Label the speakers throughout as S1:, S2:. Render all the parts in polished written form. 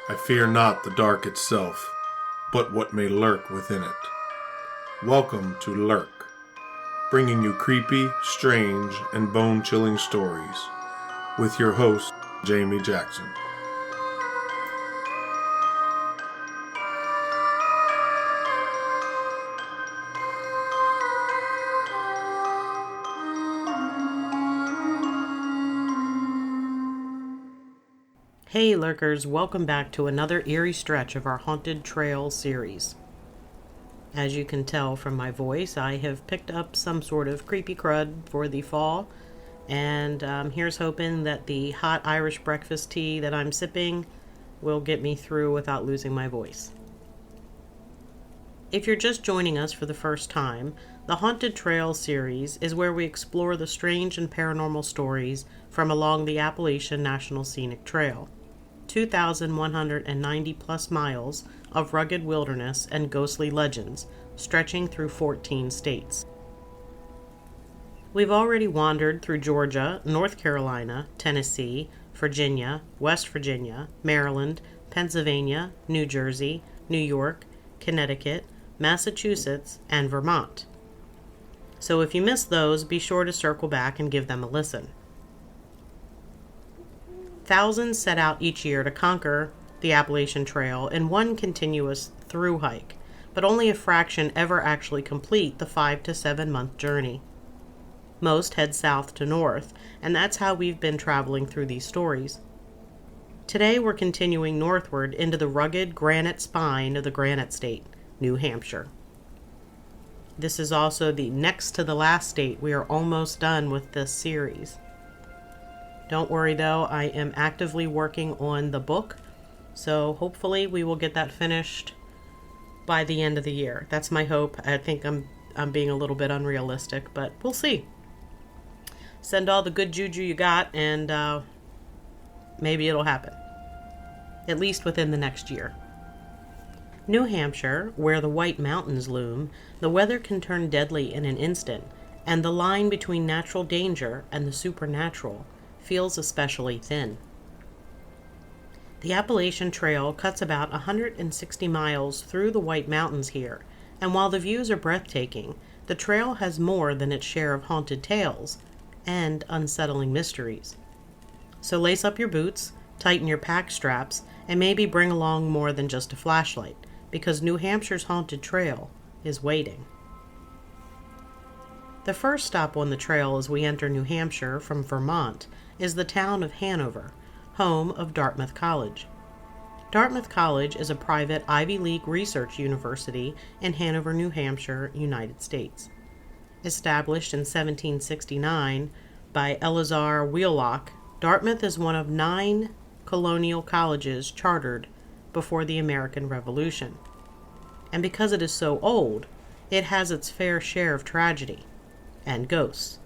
S1: I fear not the dark itself, but what may lurk within it. Welcome to Lurk, bringing you creepy, strange, and bone-chilling stories, with your host, Jamie Jackson.
S2: Hey Lurkers, welcome back to another eerie stretch of our Haunted Trail series. As you can tell from my voice, I have picked up some sort of creepy crud for the fall, and here's hoping that the hot Irish breakfast tea that I'm sipping will get me through without losing my voice. If you're just joining us for the first time, the Haunted Trail series is where we explore the strange and paranormal stories from along the Appalachian National Scenic Trail. 2,190 plus miles of rugged wilderness and ghostly legends stretching through 14 states. We've already wandered through Georgia, North Carolina, Tennessee, Virginia, West Virginia, Maryland, Pennsylvania, New Jersey, New York, Connecticut, Massachusetts, and Vermont. So if you missed those, be sure to circle back and give them a listen. Thousands set out each year to conquer the Appalachian Trail in one continuous through hike, but only a fraction ever actually complete the 5 to 7 month journey. Most head south to north, and that's how we've been traveling through these stories. Today we're continuing northward into the rugged granite spine of the Granite State, New Hampshire. This is also the next to the last state. We are almost done with this series. Don't worry though, I am actively working on the book, so hopefully we will get that finished by the end of the year. That's my hope. I think I'm being a little bit unrealistic, but we'll see. Send all the good juju you got, and maybe it'll happen. At least within the next year. New Hampshire, where the White Mountains loom, the weather can turn deadly in an instant, and the line between natural danger and the supernatural feels especially thin. The Appalachian Trail cuts about 160 miles through the White Mountains here, and while the views are breathtaking, the trail has more than its share of haunted tales and unsettling mysteries. So lace up your boots, tighten your pack straps, and maybe bring along more than just a flashlight, because New Hampshire's haunted trail is waiting. The first stop on the trail as we enter New Hampshire from Vermont is the town of Hanover, home of Dartmouth College. Dartmouth College is a private Ivy League research university in Hanover, New Hampshire, United States. Established in 1769 by Eleazar Wheelock, Dartmouth is one of 9 colonial colleges chartered before the American Revolution. And because it is so old, it has its fair share of tragedy and ghosts.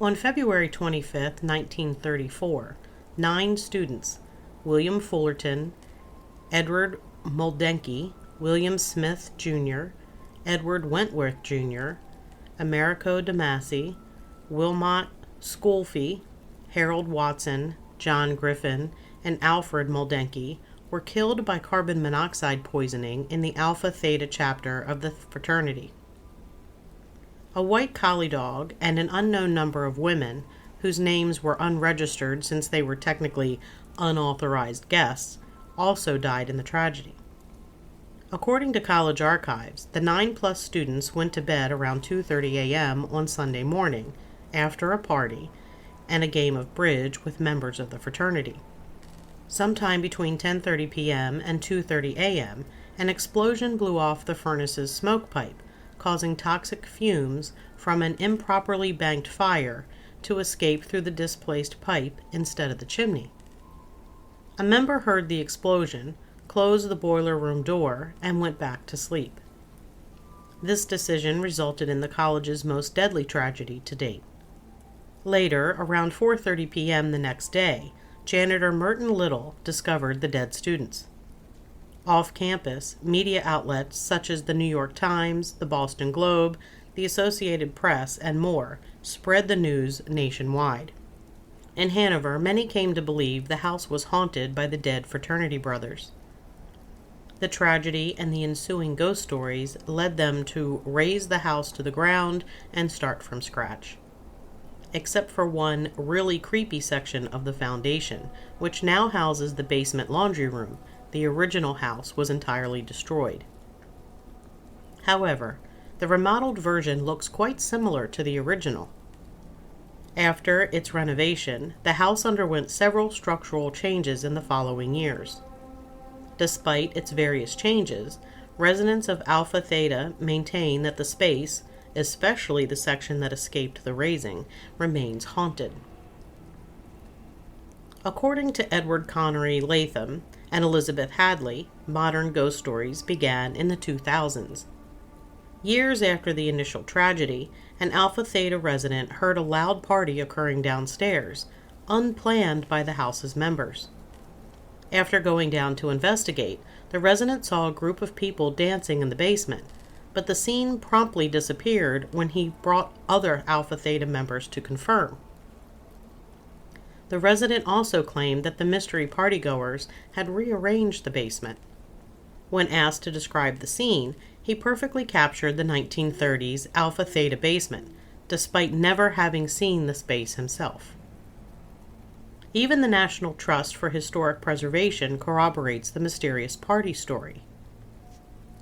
S2: On February 25, 1934, 9 students, William Fullerton, Edward Muldenke, William Smith, Jr., Edward Wentworth, Jr., Americo DeMasi, Wilmot Sculfey, Harold Watson, John Griffin, and Alfred Muldenke, were killed by carbon monoxide poisoning in the Alpha Theta chapter of the fraternity. A white collie dog and an unknown number of women, whose names were unregistered since they were technically unauthorized guests, also died in the tragedy. According to college archives, the 9+ students went to bed around 2:30 a.m. on Sunday morning after a party and a game of bridge with members of the fraternity. Sometime between 10:30 p.m. and 2:30 a.m., an explosion blew off the furnace's smoke pipe, causing toxic fumes from an improperly banked fire to escape through the displaced pipe instead of the chimney. A member heard the explosion, closed the boiler room door, and went back to sleep. This decision resulted in the college's most deadly tragedy to date. Later, around 4:30 p.m. the next day, janitor Merton Little discovered the dead students. Off-campus, media outlets such as the New York Times, the Boston Globe, the Associated Press, and more spread the news nationwide. In Hanover, many came to believe the house was haunted by the dead fraternity brothers. The tragedy and the ensuing ghost stories led them to raze the house to the ground and start from scratch. Except for one really creepy section of the foundation, which now houses the basement laundry room, the original house was entirely destroyed. However, the remodeled version looks quite similar to the original. After its renovation, the house underwent several structural changes in the following years. Despite its various changes, residents of Alpha Theta maintain that the space, especially the section that escaped the razing, remains haunted. According to Edward Connery Latham and Elizabeth Hadley, modern ghost stories began in the 2000s. Years after the initial tragedy, an Alpha Theta resident heard a loud party occurring downstairs, unplanned by the house's members. After going down to investigate, the resident saw a group of people dancing in the basement, but the scene promptly disappeared when he brought other Alpha Theta members to confirm. The resident also claimed that the mystery partygoers had rearranged the basement. When asked to describe the scene, he perfectly captured the 1930s Alpha Theta basement, despite never having seen the space himself. Even the National Trust for Historic Preservation corroborates the mysterious party story.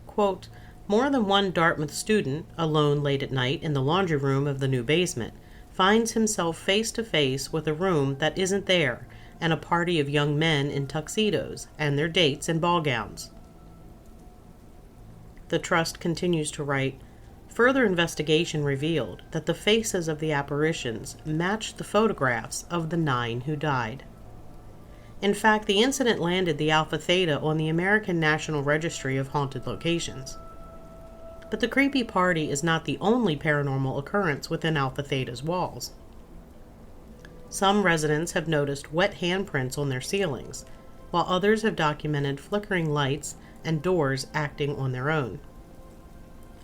S2: Quote, "More than one Dartmouth student, alone late at night in the laundry room of the new basement, finds himself face to face with a room that isn't there and a party of young men in tuxedos and their dates in ball gowns." The Trust continues to write, "Further investigation revealed that the faces of the apparitions matched the photographs of the 9 who died." In fact, the incident landed the Alpha Theta on the American National Registry of Haunted Locations. But the creepy party is not the only paranormal occurrence within Alpha Theta's walls. Some residents have noticed wet handprints on their ceilings, while others have documented flickering lights and doors acting on their own.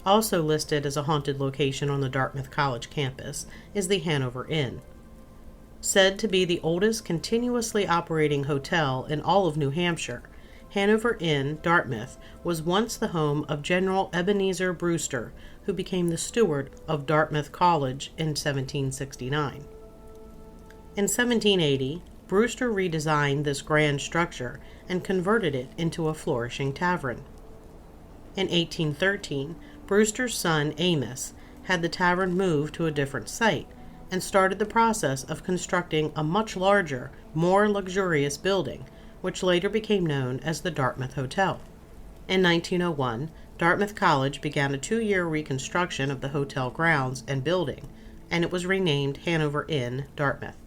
S2: Also listed as a haunted location on the Dartmouth College campus is the Hanover Inn. Said to be the oldest continuously operating hotel in all of New Hampshire, Hanover Inn, Dartmouth, was once the home of General Ebenezer Brewster, who became the steward of Dartmouth College in 1769. In 1780, Brewster redesigned this grand structure and converted it into a flourishing tavern. In 1813, Brewster's son Amos had the tavern moved to a different site and started the process of constructing a much larger, more luxurious building, which later became known as the Dartmouth Hotel. In 1901, Dartmouth College began a 2-year reconstruction of the hotel grounds and building, and it was renamed Hanover Inn, Dartmouth.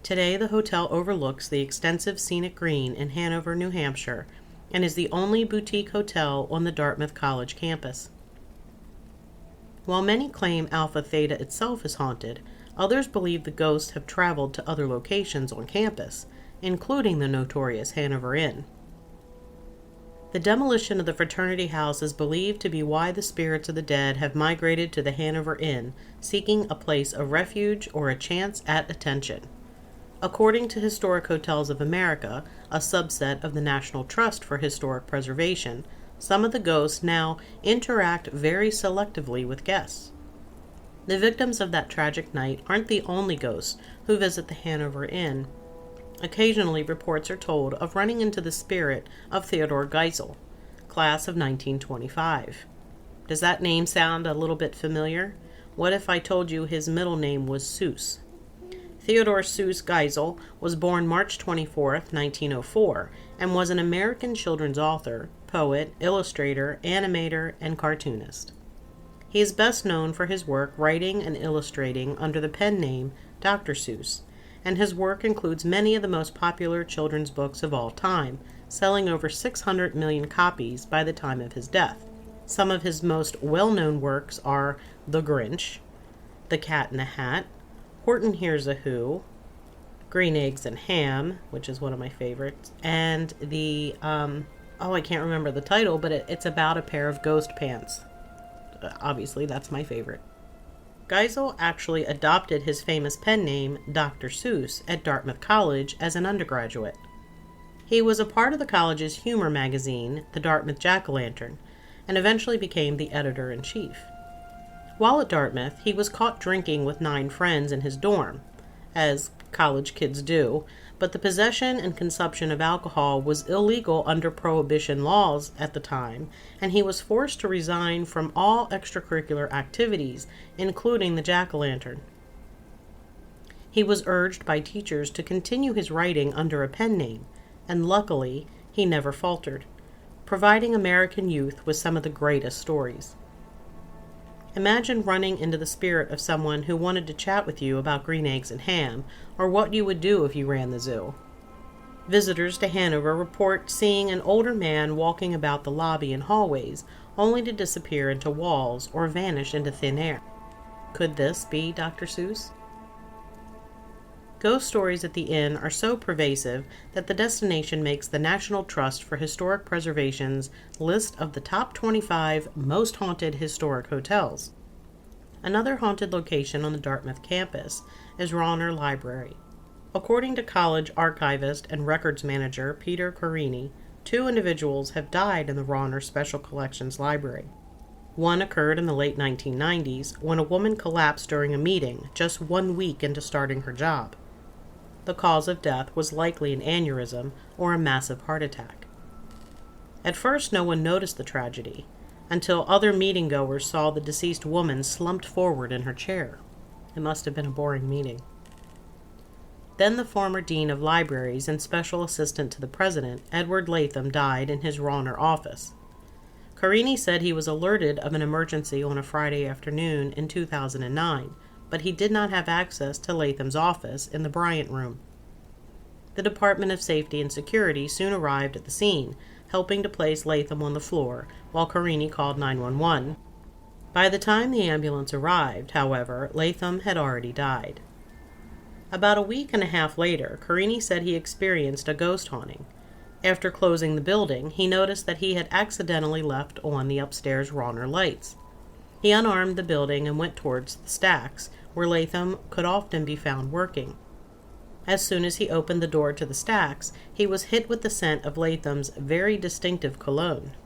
S2: Today, the hotel overlooks the extensive scenic green in Hanover, New Hampshire, and is the only boutique hotel on the Dartmouth College campus. While many claim Alpha Theta itself is haunted, others believe the ghosts have traveled to other locations on campus, including the notorious Hanover Inn. The demolition of the fraternity house is believed to be why the spirits of the dead have migrated to the Hanover Inn, seeking a place of refuge or a chance at attention. According to Historic Hotels of America, a subset of the National Trust for Historic Preservation, some of the ghosts now interact very selectively with guests. The victims of that tragic night aren't the only ghosts who visit the Hanover Inn. Occasionally, reports are told of running into the spirit of Theodore Geisel, class of 1925. Does that name sound a little bit familiar? What if I told you his middle name was Seuss? Theodore Seuss Geisel was born March 24, 1904, and was an American children's author, poet, illustrator, animator, and cartoonist. He is best known for his work writing and illustrating under the pen name Dr. Seuss, and his work includes many of the most popular children's books of all time, selling over 600 million copies by the time of his death. Some of his most well-known works are The Grinch, The Cat in the Hat, Horton Hears a Who, Green Eggs and Ham, which is one of my favorites, and the, I can't remember the title, but it's about a pair of ghost pants. Obviously, that's my favorite. Geisel actually adopted his famous pen name, Dr. Seuss, at Dartmouth College as an undergraduate. He was a part of the college's humor magazine, the Dartmouth Jack-o'-lantern, and eventually became the editor-in-chief. While at Dartmouth, he was caught drinking with 9 friends in his dorm, as college kids do, but the possession and consumption of alcohol was illegal under Prohibition laws at the time, and he was forced to resign from all extracurricular activities, including the jack-o'-lantern. He was urged by teachers to continue his writing under a pen name, and luckily, he never faltered, providing American youth with some of the greatest stories. Imagine running into the spirit of someone who wanted to chat with you about green eggs and ham, or what you would do if you ran the zoo. Visitors to Hanover report seeing an older man walking about the lobby and hallways, only to disappear into walls or vanish into thin air. Could this be Dr. Seuss? Ghost stories at the inn are so pervasive that the destination makes the National Trust for Historic Preservation's list of the top 25 most haunted historic hotels. Another haunted location on the Dartmouth campus is Rauner Library. According to college archivist and records manager Peter Carini, 2 individuals have died in the Rauner Special Collections Library. One occurred in the late 1990s when a woman collapsed during a meeting just 1 week into starting her job. The cause of death was likely an aneurysm or a massive heart attack. At first, no one noticed the tragedy, until other meeting-goers saw the deceased woman slumped forward in her chair. It must have been a boring meeting. Then the former dean of libraries and special assistant to the president, Edward Latham, died in his Rauner office. Carini said he was alerted of an emergency on a Friday afternoon in 2009, but he did not have access to Latham's office in the Bryant Room. The Department of Safety and Security soon arrived at the scene, helping to place Latham on the floor, while Carini called 911. By the time the ambulance arrived, however, Latham had already died. About a week and a half later, Carini said he experienced a ghost haunting. After closing the building, he noticed that he had accidentally left on the upstairs Rauner lights. He unarmed the building and went towards the stacks, where Latham could often be found working. As soon as he opened the door to the stacks, he was hit with the scent of Latham's very distinctive cologne.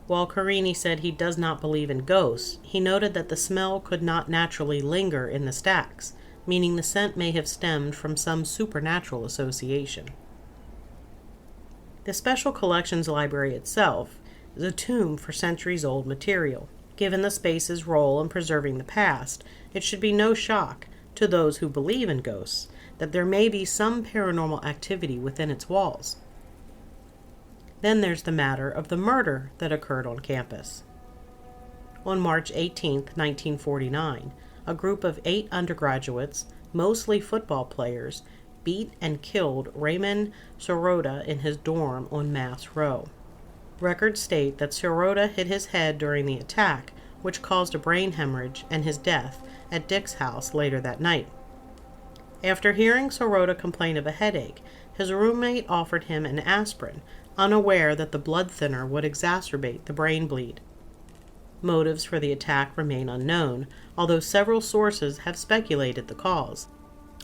S2: While Carini said he does not believe in ghosts, he noted that the smell could not naturally linger in the stacks, meaning the scent may have stemmed from some supernatural association. The Special Collections Library itself is a tomb for centuries-old material. Given the space's role in preserving the past, it should be no shock to those who believe in ghosts that there may be some paranormal activity within its walls. Then there's the matter of the murder that occurred on campus. On March 18, 1949, a group of 8 undergraduates, mostly football players, beat and killed Raymond Sirota in his dorm on Mass Row. Records state that Sirota hit his head during the attack, which caused a brain hemorrhage and his death at Dick's house later that night. After hearing Sirota complain of a headache, his roommate offered him an aspirin, unaware that the blood thinner would exacerbate the brain bleed. Motives for the attack remain unknown, although several sources have speculated the cause.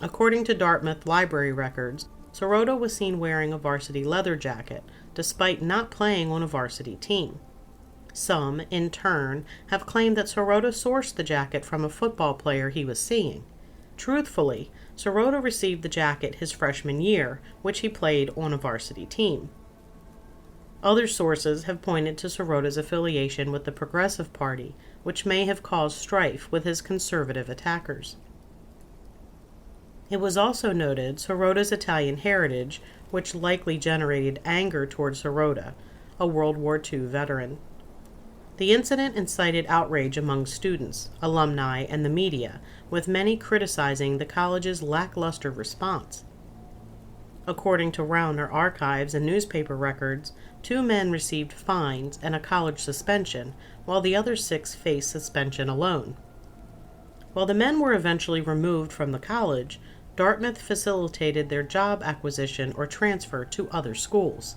S2: According to Dartmouth library records, Sirota was seen wearing a varsity leather jacket, despite not playing on a varsity team. Some, in turn, have claimed that Sirota sourced the jacket from a football player he was seeing. Truthfully, Sirota received the jacket his freshman year, which he played on a varsity team. Other sources have pointed to Sirota's affiliation with the Progressive Party, which may have caused strife with his conservative attackers. It was also noted Sirota's Italian heritage, which likely generated anger toward Sirota, a World War II veteran. The incident incited outrage among students, alumni, and the media, with many criticizing the college's lackluster response. According to Rauner archives and newspaper records, 2 men received fines and a college suspension, while the other 6 faced suspension alone. While the men were eventually removed from the college, Dartmouth facilitated their job acquisition or transfer to other schools.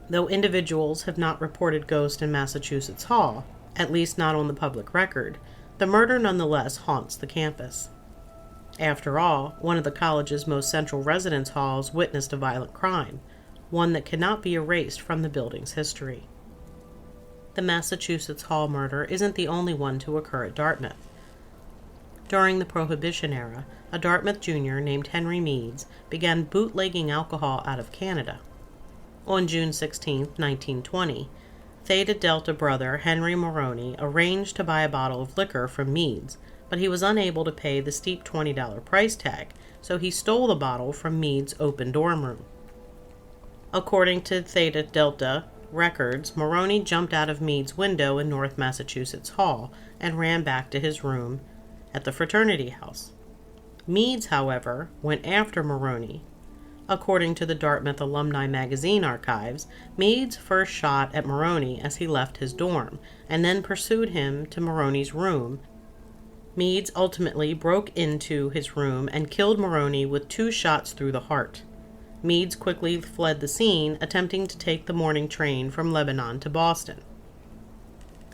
S2: Though individuals have not reported ghosts in Massachusetts Hall, at least not on the public record, the murder nonetheless haunts the campus. After all, one of the college's most central residence halls witnessed a violent crime, one that cannot be erased from the building's history. The Massachusetts Hall murder isn't the only one to occur at Dartmouth. During the Prohibition era, a Dartmouth junior named Henry Meads began bootlegging alcohol out of Canada. On June 16, 1920, Theta Delta brother Henry Moroni arranged to buy a bottle of liquor from Meads, but he was unable to pay the steep $20 price tag, so he stole the bottle from Meads' open dorm room. According to Theta Delta records, Moroni jumped out of Meads' window in North Massachusetts Hall and ran back to his room at the fraternity house. Meads, however, went after Moroni. According to the Dartmouth Alumni Magazine archives, Meads first shot at Moroni as he left his dorm, and then pursued him to Moroni's room. Meads ultimately broke into his room and killed Moroni with 2 shots through the heart. Meads quickly fled the scene, attempting to take the morning train from Lebanon to Boston.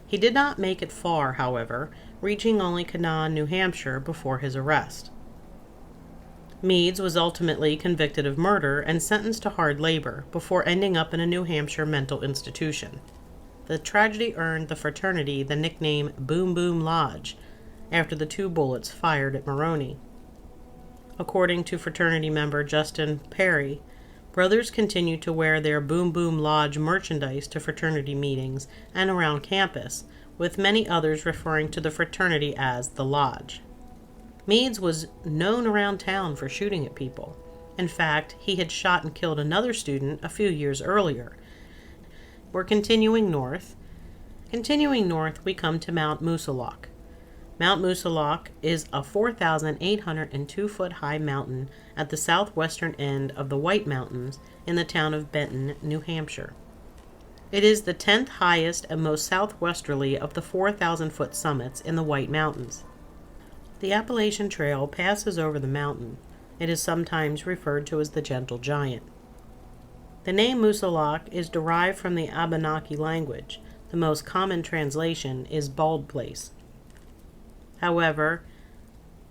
S2: He did not make it far, however, reaching only Canaan, New Hampshire, before his arrest. Meads was ultimately convicted of murder and sentenced to hard labor before ending up in a New Hampshire mental institution. The tragedy earned the fraternity the nickname Boom Boom Lodge, after the 2 bullets fired at Moroni. According to fraternity member Justin Perry, brothers continued to wear their Boom Boom Lodge merchandise to fraternity meetings and around campus, with many others referring to the fraternity as the Lodge. Meads was known around town for shooting at people. In fact, he had shot and killed another student a few years earlier. We're continuing north. Continuing north, we come to Mount Moosilauke. Mount Moosilauke is a 4,802-foot high mountain at the southwestern end of the White Mountains in the town of Benton, New Hampshire. It is the 10th highest and most southwesterly of the 4,000-foot summits in the White Mountains. The Appalachian Trail passes over the mountain. It is sometimes referred to as the Gentle Giant. The name Moosilauke is derived from the Abenaki language. The most common translation is Bald Place. However,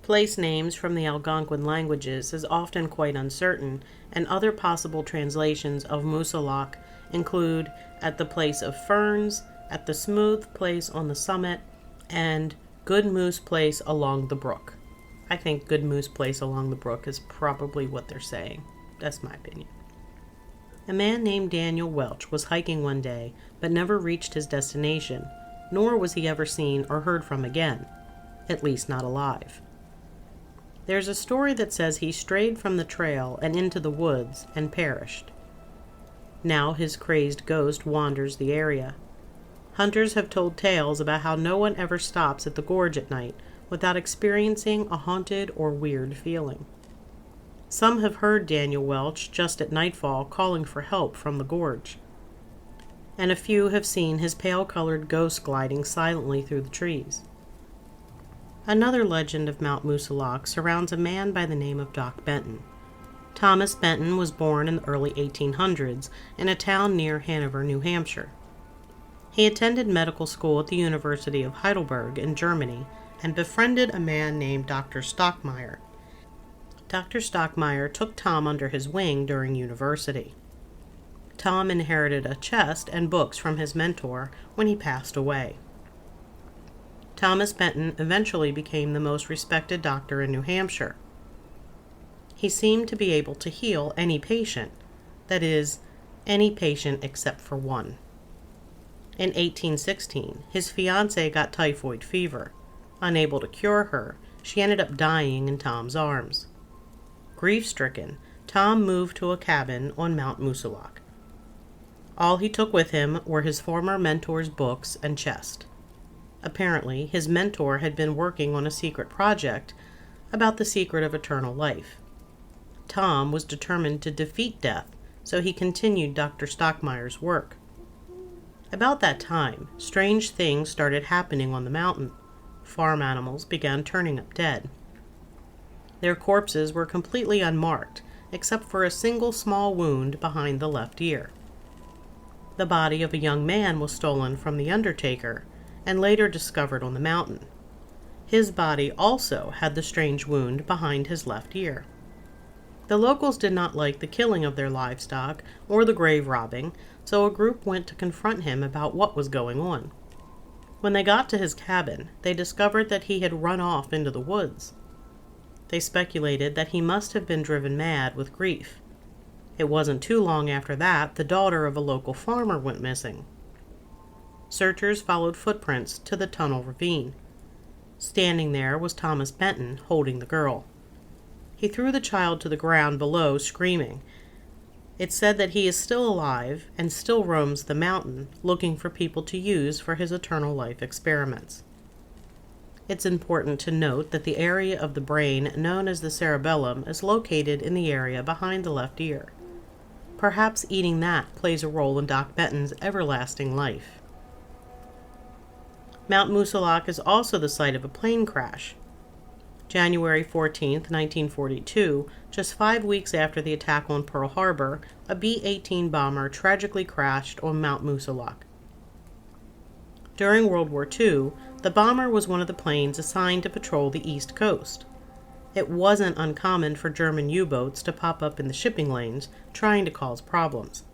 S2: place names from the Algonquin languages is often quite uncertain, and other possible translations of Moosilauke include at the place of ferns, at the smooth place on the summit, and Good Moose Place along the brook. I think Good Moose Place along the brook is probably what they're saying. That's my opinion. A man named Daniel Welch was hiking one day, but never reached his destination, nor was he ever seen or heard from again, at least not alive. There's a story that says he strayed from the trail and into the woods and perished. Now his crazed ghost wanders the area. Hunters have told tales about how no one ever stops at the gorge at night without experiencing a haunted or weird feeling. Some have heard Daniel Welch just at nightfall calling for help from the gorge, and a few have seen his pale-colored ghost gliding silently through the trees. Another legend of Mount Moosilauke surrounds a man by the name of Doc Benton. Thomas Benton was born in the early 1800s in a town near Hanover, New Hampshire. He attended medical school at the University of Heidelberg in Germany and befriended a man named Dr. Stockmeyer. Dr. Stockmeyer took Tom under his wing during university. Tom inherited a chest and books from his mentor when he passed away. Thomas Benton eventually became the most respected doctor in New Hampshire. He seemed to be able to heal any patient, that is, any patient except for one. In 1816, his fiancée got typhoid fever. Unable to cure her, she ended up dying in Tom's arms. Grief-stricken, Tom moved to a cabin on Mount Moosilauke. All he took with him were his former mentor's books and chest. Apparently, his mentor had been working on a secret project about the secret of eternal life. Tom was determined to defeat death, so he continued Dr. Stockmeyer's work. About that time, strange things started happening on the mountain. Farm animals began turning up dead. Their corpses were completely unmarked, except for a single small wound behind the left ear. The body of a young man was stolen from the undertaker, and later discovered on the mountain. His body also had the strange wound behind his left ear. The locals did not like the killing of their livestock or the grave robbing, so a group went to confront him about what was going on. When they got to his cabin, they discovered that he had run off into the woods. They speculated that he must have been driven mad with grief. It wasn't too long after that the daughter of a local farmer went missing. Searchers followed footprints to the tunnel ravine. Standing there was Thomas Benton holding the girl. He threw the child to the ground below, screaming. It's said that he is still alive and still roams the mountain, looking for people to use for his eternal life experiments. It's important to note that the area of the brain known as the cerebellum is located in the area behind the left ear. Perhaps eating that plays a role in Doc Benton's everlasting life. Mount Moosilauke is also the site of a plane crash. January 14, 1942, just 5 weeks after the attack on Pearl Harbor, a B-18 bomber tragically crashed on Mount Moosilauke. During World War II, the bomber was one of the planes assigned to patrol the East Coast. It wasn't uncommon for German U-boats to pop up in the shipping lanes, trying to cause problems.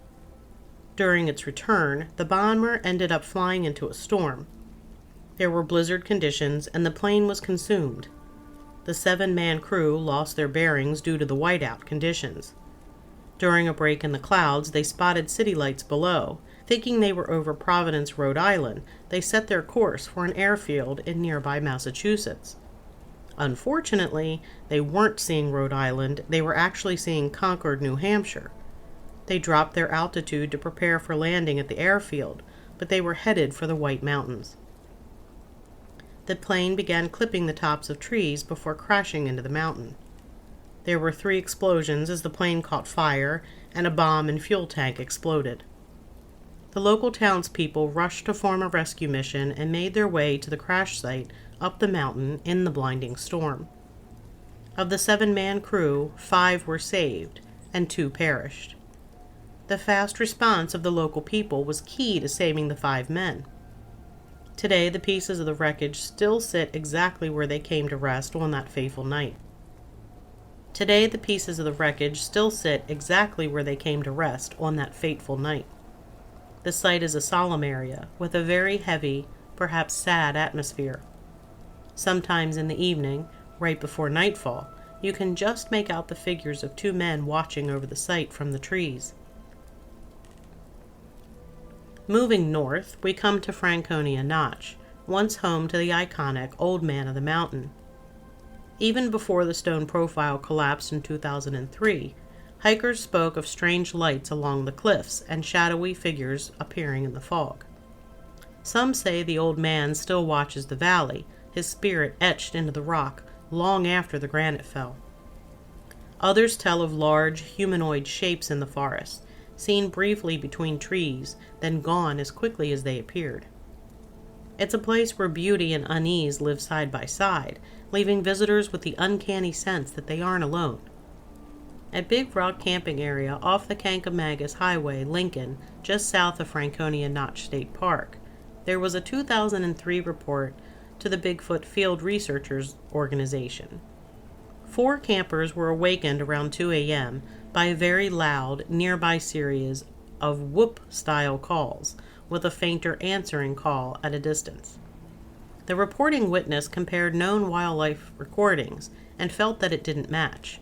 S2: During its return, the bomber ended up flying into a storm. There were blizzard conditions, and the plane was consumed. The 7-man crew lost their bearings due to the whiteout conditions. During a break in the clouds, they spotted city lights below. Thinking they were over Providence, Rhode Island, they set their course for an airfield in nearby Massachusetts. Unfortunately, they weren't seeing Rhode Island, they were actually seeing Concord, New Hampshire. They dropped their altitude to prepare for landing at the airfield, but they were headed for the White Mountains. The plane began clipping the tops of trees before crashing into the mountain. There were 3 explosions as the plane caught fire, and a bomb and fuel tank exploded. The local townspeople rushed to form a rescue mission and made their way to the crash site up the mountain in the blinding storm. Of the 7-man crew, 5 were saved, and 2 perished. The fast response of the local people was key to saving the 5 men. Today, the pieces of the wreckage still sit exactly where they came to rest on that fateful night. The site is a solemn area with a very heavy, perhaps sad atmosphere. Sometimes in the evening, right before nightfall, you can just make out the figures of 2 men watching over the site from the trees. Moving north, we come to Franconia Notch, once home to the iconic Old Man of the Mountain. Even before the stone profile collapsed in 2003, hikers spoke of strange lights along the cliffs and shadowy figures appearing in the fog. Some say the old man still watches the valley, his spirit etched into the rock long after the granite fell. Others tell of large humanoid shapes in the forest, seen briefly between trees, then gone as quickly as they appeared. It's a place where beauty and unease live side by side, leaving visitors with the uncanny sense that they aren't alone. At Big Rock Camping Area off the Kankamagus Highway, Lincoln, just south of Franconia Notch State Park, there was a 2003 report to the Bigfoot Field Researchers Organization. 4 campers were awakened around 2 a.m. by a very loud, nearby series of whoop-style calls, with a fainter answering call at a distance. The reporting witness compared known wildlife recordings and felt that it didn't match.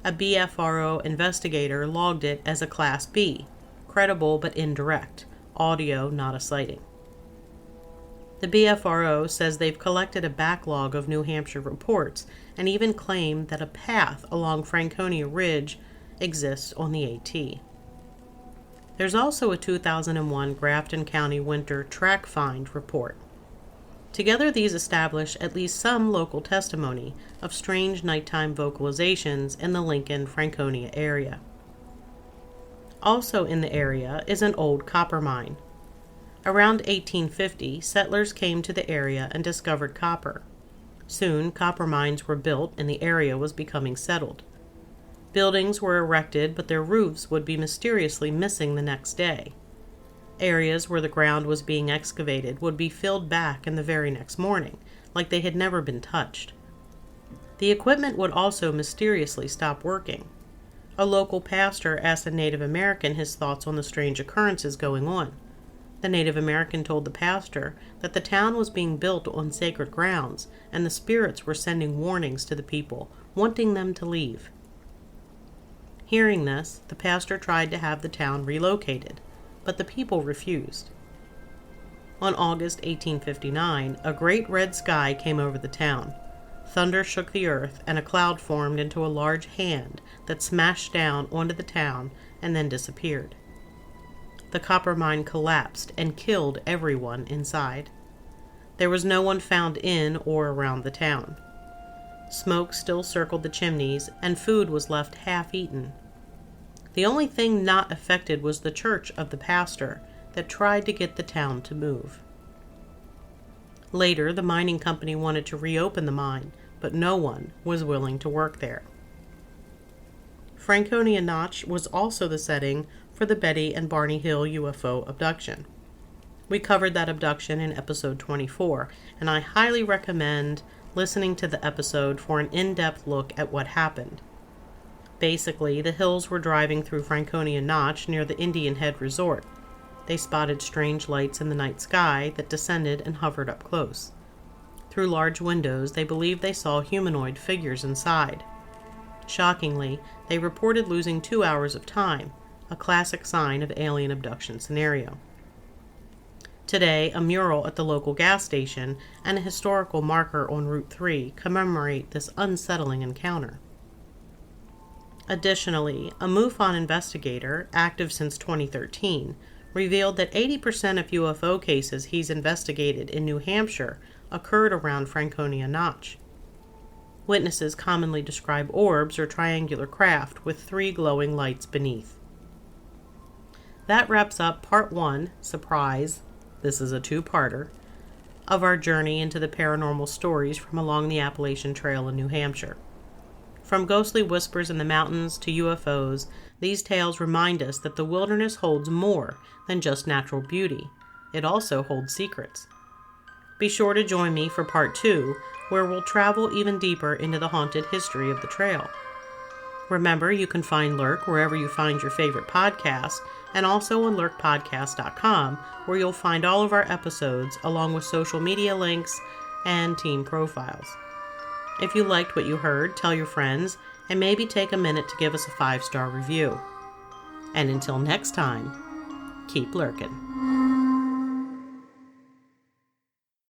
S2: A BFRO investigator logged it as a Class B, credible but indirect, audio not a sighting. The BFRO says they've collected a backlog of New Hampshire reports and even claimed that a path along Franconia Ridge exists on the AT. There's also a 2001 Grafton County Winter Track Find report. Together these establish at least some local testimony of strange nighttime vocalizations in the Lincoln-Franconia area. Also in the area is an old copper mine. Around 1850, settlers came to the area and discovered copper. Soon, copper mines were built and the area was becoming settled. Buildings were erected, but their roofs would be mysteriously missing the next day. Areas where the ground was being excavated would be filled back in the very next morning, like they had never been touched. The equipment would also mysteriously stop working. A local pastor asked a Native American his thoughts on the strange occurrences going on. The Native American told the pastor that the town was being built on sacred grounds, and the spirits were sending warnings to the people, wanting them to leave. Hearing this, the pastor tried to have the town relocated, but the people refused. On August 1859, a great red sky came over the town. Thunder shook the earth, and a cloud formed into a large hand that smashed down onto the town and then disappeared. The copper mine collapsed and killed everyone inside. There was no one found in or around the town. Smoke still circled the chimneys, and food was left half-eaten. The only thing not affected was the church of the pastor that tried to get the town to move. Later, the mining company wanted to reopen the mine, but no one was willing to work there. Franconia Notch was also the setting for the Betty and Barney Hill UFO abduction. We covered that abduction in episode 24, and I highly recommend listening to the episode for an in-depth look at what happened. Basically, the Hills were driving through Franconia Notch near the Indian Head Resort. They spotted strange lights in the night sky that descended and hovered up close. Through large windows, they believed they saw humanoid figures inside. Shockingly, they reported losing 2 hours of time, a classic sign of alien abduction scenario. Today, a mural at the local gas station and a historical marker on Route 3 commemorate this unsettling encounter. Additionally, a MUFON investigator, active since 2013, revealed that 80% of UFO cases he's investigated in New Hampshire occurred around Franconia Notch. Witnesses commonly describe orbs or triangular craft with 3 glowing lights beneath. That wraps up part 1, surprise, this is a 2-parter, of our journey into the paranormal stories from along the Appalachian Trail in New Hampshire. From ghostly whispers in the mountains to UFOs, these tales remind us that the wilderness holds more than just natural beauty. It also holds secrets. Be sure to join me for part 2, where we'll travel even deeper into the haunted history of the trail. Remember, you can find Lurk wherever you find your favorite podcast, and also on lurkpodcast.com, where you'll find all of our episodes along with social media links and team profiles. If you liked what you heard, tell your friends, and maybe take a minute to give us a 5-star review. And until next time, keep lurking.